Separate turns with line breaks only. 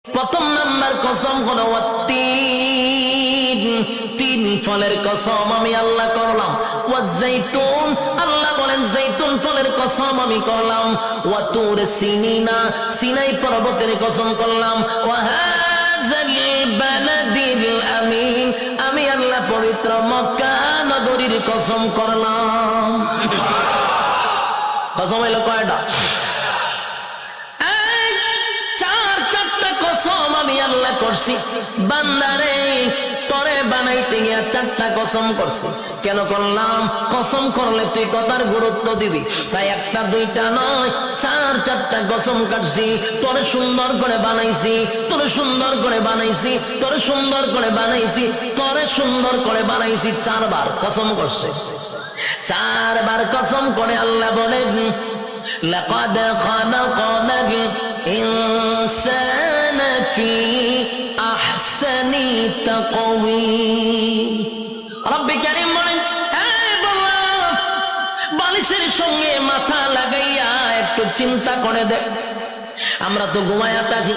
প্রথম নাম্বার কসম হলো তিন ফলের কসম আমি আল্লাহ করলাম। ওয়াজাইতুন, আল্লাহ বলেন জাইতুন ফলের কসম আমি করলাম। ওয়া তুর সিনিনা, সিনাই পর্বতের কসম করলাম। ওয়া হাযাল বালাদিল আমিন, আমি আল্লাহ পবিত্র মক্কা নগরীর কসম করলাম। কসম হলো কয়টা? চারটা কসম আমি আল্লাহ করছি। বান্দারে তরে বানাইতে গিয়া চারটা কসম করছি। কেন করলাম? কসম করলে তুই কথার গুরুত্ব দিবি, তাই একটা দুইটা নয়, চারটা কসম কাটছি। তোরে সুন্দর করে বানাইছি, তোরে সুন্দর করে বানাইছি, তোরে সুন্দর করে বানাইছি, তোরে সুন্দর করে বানাইছি। চারবার কসম করছে। চারবার কসম করে আল্লাহ বলেন লাকাদ খালাকনাল ইনসানা ফি আহসানি তাকওয়িম। রব্বে কারীম বলেন, এই বাবা, বালিশের সঙ্গে মাথা লাগাইয়া একটু চিন্তা করে দেখ। আমরা তো ঘুমায়া থাকি।